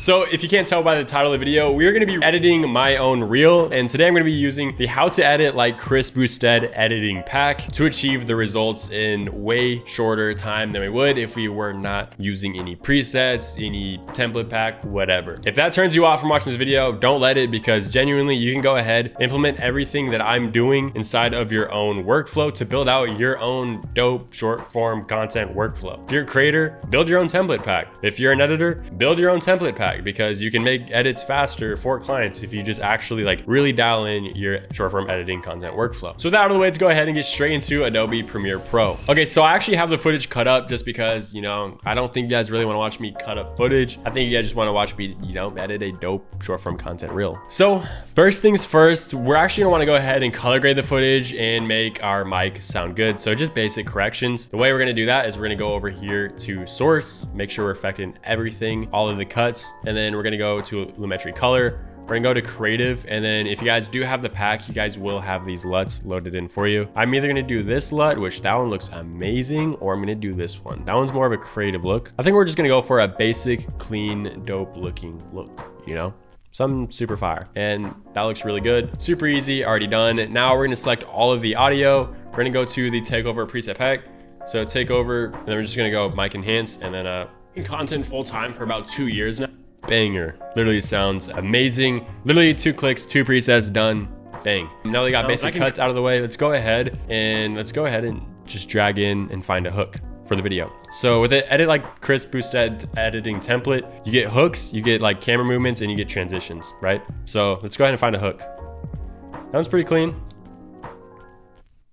So if you can't tell by the title of the video, we're gonna be editing my own reel. And today I'm gonna be using the how to edit like Chris Boustedt editing pack to achieve the results in way shorter time than we would if we were not using any presets, any template pack, whatever. If that turns you off from watching this video, don't let it, because genuinely you can go ahead, implement everything that I'm doing inside of your own workflow to build out your own dope short form content workflow. If you're a creator, build your own template pack. If you're an editor, build your own template pack, because you can make edits faster for clients if you just actually like really dial in your short form editing content workflow. So with that out of the way, let's go ahead and get straight into Adobe Premiere Pro. Okay, so I actually have the footage cut up just because, you know, I don't think you guys really want to watch me cut up footage. I think you guys just want to watch me, you know, edit a dope short form content reel. So first things first, we're actually gonna want to go ahead and color grade the footage and make our mic sound good. So just basic corrections. The way we're gonna do that is we're gonna go over here to source, make sure we're affecting everything, all of the cuts, and then we're gonna go to Lumetri color. We're gonna go to creative, and then if you guys do have the pack, you guys will have these LUTs loaded in for you. I'm either gonna do this LUT, which that one looks amazing, or I'm gonna do this one. That one's more of a creative look. I think we're just gonna go for a basic, clean, dope looking look, you know? Some super fire, and that looks really good. Super easy, already done. Now we're gonna select all of the audio. We're gonna go to the takeover preset pack. So takeover, and then we're just gonna go mic enhance, and then content full time for about 2 years now. Banger, literally sounds amazing. Literally 2 clicks, 2 presets, done, bang. Now we got basic cuts out of the way. Let's go ahead and just drag in and find a hook for the video. So with it, edit like Chris Boustedt editing template, you get hooks, you get like camera movements, and you get transitions, right? So let's go ahead and find a hook. That one's pretty clean.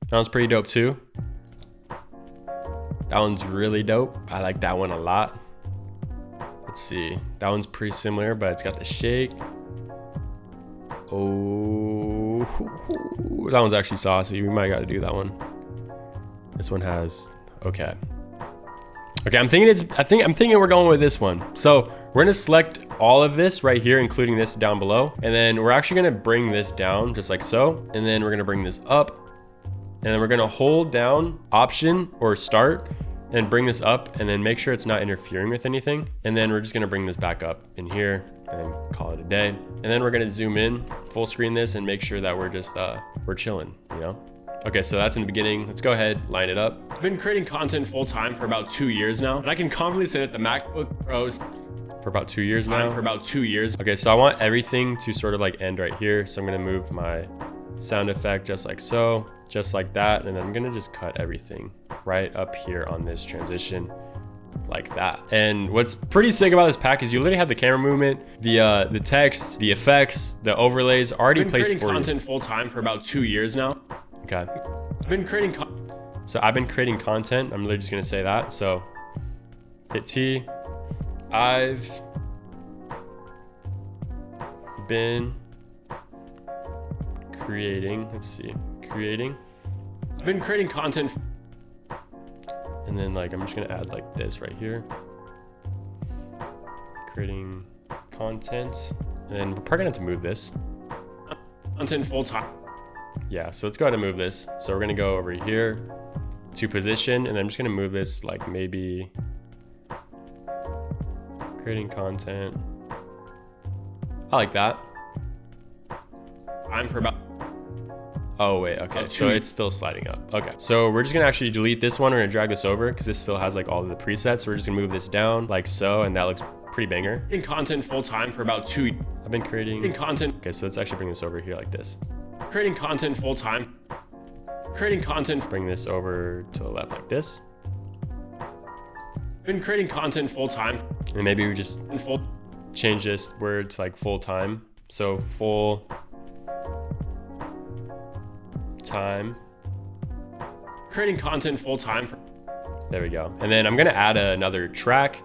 That one's pretty dope too. That one's really dope. I like that one a lot. Let's see, that one's pretty similar, but it's got the shake. Oh, that one's actually saucy. We might got to do that one. This one has, okay, I'm thinking we're going with this one. So we're gonna select all of this right here, including this down below, and then we're actually gonna bring this down just like so, and then we're gonna bring this up, and then we're gonna hold down Option or Start and bring this up, and then make sure it's not interfering with anything. And then we're just gonna bring this back up in here and call it a day. And then we're gonna zoom in, full screen this, and make sure that we're just, we're chilling, you know? Okay, so that's in the beginning. Let's go ahead, line it up. I've been creating content full time for about 2 years now, and I can confidently say that the MacBook Pros for about 2 years now. Okay, so I want everything to sort of like end right here. So I'm gonna move my sound effect just like so, just like that, and then I'm gonna just cut everything right up here on this transition like that. And what's pretty sick about this pack is you literally have the camera movement, the text, the effects, the overlays already placed for you. I've been creating content full time for about 2 years now. Okay, I've been creating content. I'm literally just gonna say that. So hit T. I've been creating, I've been creating content, and then like I'm just gonna add like this right here, creating content, and then we're probably gonna have to move this content full time. Yeah, so let's go ahead and move this. So we're gonna go over here to position, and I'm just gonna move this like maybe creating content. I like that. I'm for about, oh wait, okay, so it's still sliding up. Okay, so we're just gonna actually delete this one. We're gonna drag this over because this still has like all of the presets. So we're just gonna move this down like so, and that looks pretty banger. In content full time for about 2 years. I've been creating content. Okay, so let's actually bring this over here like this. Creating content full time. Bring this over to the left like this. Been creating content full time. And maybe we just change this word to like full time. So full time. Creating content full time. There we go. And then I'm gonna add another track,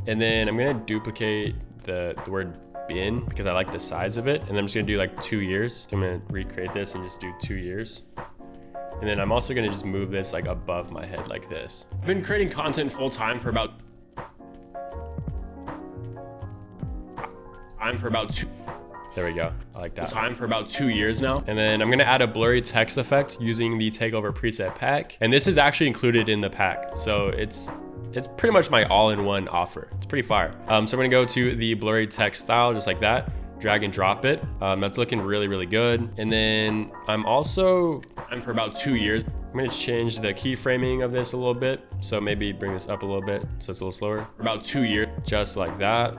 and then I'm gonna duplicate the word bin because I like the size of it. And then I'm just gonna do like 2 years. So I'm gonna recreate this and just do 2 years. And then I'm also gonna just move this like above my head like this. I've been creating content full time for about there we go. I like that. Time for about 2 years now. And then I'm gonna add a blurry text effect using the takeover preset pack. And this is actually included in the pack. So it's pretty much my all-in-one offer. It's pretty fire. So I'm gonna go to the blurry text style, just like that. Drag and drop it. That's looking really, really good. And then I'm for about 2 years. I'm gonna change the keyframing of this a little bit. So maybe bring this up a little bit so it's a little slower. For about 2 years, just like that.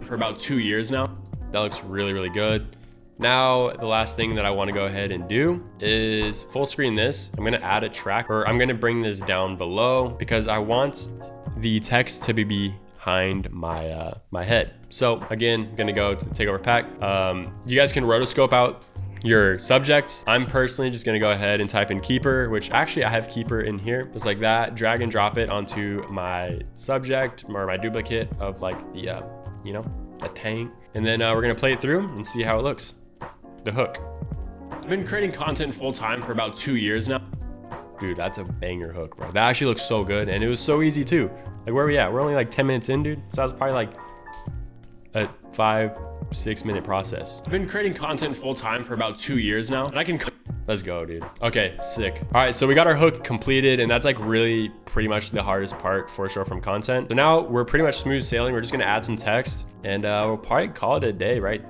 For about 2 years now. That looks really, really good. Now, the last thing that I wanna go ahead and do is full screen this. I'm gonna add a track, or I'm gonna bring this down below because I want the text to be behind my my head. So again, I'm gonna go to the takeover pack. You guys can rotoscope out your subjects. I'm personally just gonna go ahead and type in keeper, which actually I have keeper in here, just like that. Drag and drop it onto my subject or my duplicate of like the, you know, the tang. And then we're gonna play it through and see how it looks. The hook. I've been creating content full time for about 2 years now. Dude, that's a banger hook, bro. That actually looks so good. And it was so easy too. Like where are we at? We're only like 10 minutes in, dude. So that was probably like a 5-6 minute process. I've been creating content full time for about 2 years now. And I can, let's go, dude. Okay, sick. All right, so we got our hook completed, and that's like really pretty much the hardest part for short form content. So now we're pretty much smooth sailing. We're just gonna add some text, and we'll probably call it a day right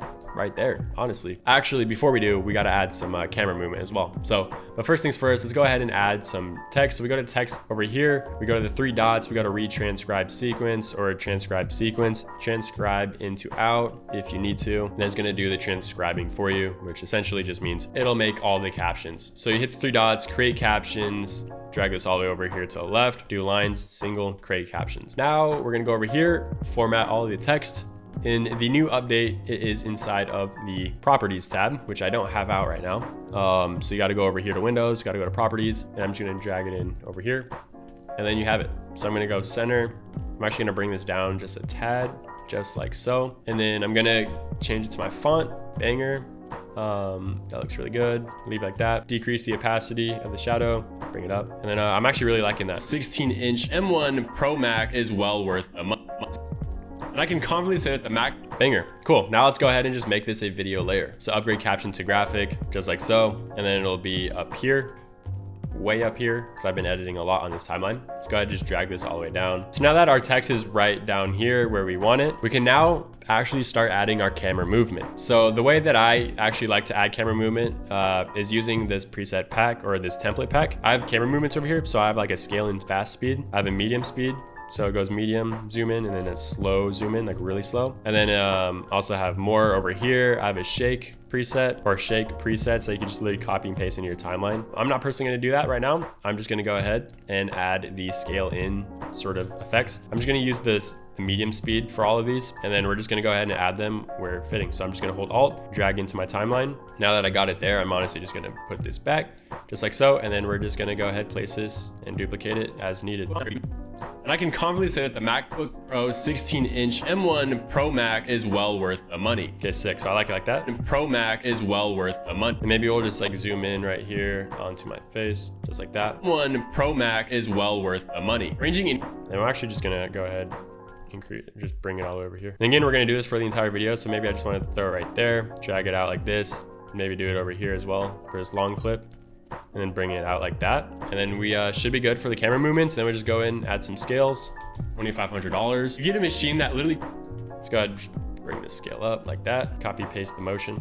there, honestly. Actually, before we do, we got to add some camera movement as well. So, but first things first, let's go ahead and add some text. So we go to text over here, we go to the 3 dots, we go to retranscribe sequence or transcribe sequence, transcribe into out if you need to. And it's gonna do the transcribing for you, which essentially just means it'll make all the captions. So you hit the 3 dots, create captions, drag this all the way over here to the left, do lines, single, create captions. Now we're gonna go over here, format all of the text. In the new update, it is inside of the properties tab, which I don't have out right now. So you got to go over here to Windows, got to go to properties, and I'm just going to drag it in over here, and then you have it. So I'm going to go center. I'm actually going to bring this down just a tad, just like so. And then I'm going to change it to my font, banger. That looks really good. Leave like that. Decrease the opacity of the shadow, bring it up. And then I'm actually really liking that. 16-inch M1 Pro Max is well worth a month. And I can confidently say that the Mac, banger. Cool, now let's go ahead and just make this a video layer. So upgrade caption to graphic, just like so. And then it'll be up here, way up here, because I've been editing a lot on this timeline. Let's go ahead and just drag this all the way down. So now that our text is right down here where we want it, we can now actually start adding our camera movement. So the way that I actually like to add camera movement is using this preset pack or this template pack. I have camera movements over here. So I have like a scale and fast speed. I have a medium speed. So it goes medium, zoom in, and then a slow zoom in, like really slow. And then also have more over here. I have a shake preset or shake preset, so you can just literally copy and paste into your timeline. I'm not personally gonna do that right now. I'm just gonna go ahead and add the scale in sort of effects. I'm just gonna use the medium speed for all of these, and then we're just gonna go ahead and add them where fitting. So I'm just gonna hold Alt, drag into my timeline. Now that I got it there, I'm honestly just gonna put this back, just like so, and then we're just gonna go ahead, place this, and duplicate it as needed. And I can confidently say that the MacBook Pro 16-inch M1 Pro Max is well worth the money. Okay, sick. So I like it like that. And Pro Max is well worth the money. And maybe we'll just like zoom in right here onto my face, just like that. M1 Pro Max is well worth the money. Ranging in. And I'm actually just gonna go ahead, just bring it all over here. And again, we're gonna do this for the entire video. So maybe I just want to throw it right there, drag it out like this, maybe do it over here as well for this long clip. And then bring it out like that. And then we should be good for the camera movements. Then we just go in, add some scales, $2,500. You get a machine that literally, let's go ahead and just bring the scale up like that. Copy, paste the motion.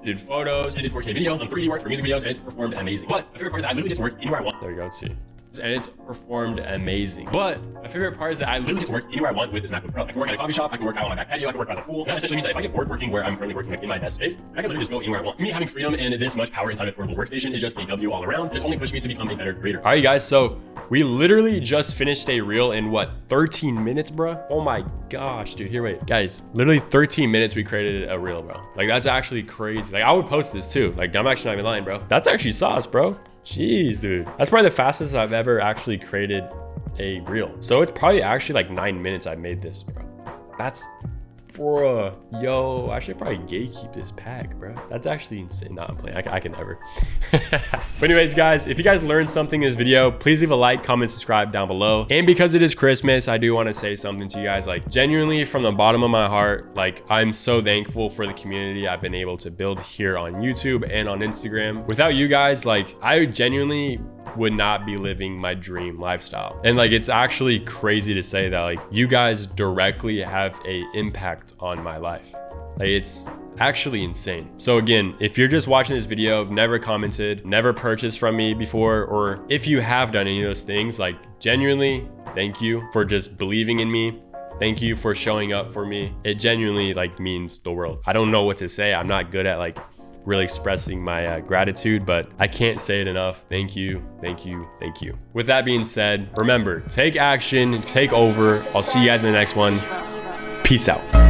Did photos, I did 4K video on 3D work for music videos, and it's performed amazing. But my favorite part is I literally get to work anywhere I want. There we go, let's see. And it's performed amazing. But my favorite part is that I literally get to work anywhere I want with this MacBook Pro. I can work at a coffee shop, I can work out on my back patio, I can work by the pool. That essentially means that if I get bored working where I'm currently working, like in my desk space, I can literally just go anywhere I want. To me, having freedom and this much power inside a portable workstation is just a W all around. It's only pushed me to become a better creator. All right, guys, so we literally just finished a reel in what, 13 minutes, bro? Oh my gosh, dude, here, wait. Guys, literally 13 minutes we created a reel, bro. Like, that's actually crazy. Like, I would post this too. Like, I'm actually not even lying, bro. That's actually sauce, bro. Jeez, dude. That's probably the fastest I've ever actually created a reel. So it's probably actually like 9 minutes I made this, bro. That's, bruh. Yo, I should probably gatekeep this pack, bro. That's actually insane. Nah, I'm playing. I can never. But anyways, guys, if you guys learned something in this video, please leave a like, comment, subscribe down below. And because it is Christmas, I do want to say something to you guys, like genuinely from the bottom of my heart. Like, I'm so thankful for the community I've been able to build here on YouTube and on Instagram. Without you guys, like, I genuinely would not be living my dream lifestyle. And like, it's actually crazy to say that like you guys directly have a impact on my life. Like, it's actually insane. So again, if you're just watching this video, never commented, never purchased from me before, or if you have done any of those things, like genuinely, thank you for just believing in me. Thank you for showing up for me. It genuinely like means the world. I don't know what to say. I'm not good at like really expressing my gratitude, but I can't say it enough. Thank you, thank you, thank you. With that being said, remember, take action, take over. I'll see you guys in the next one. Peace out.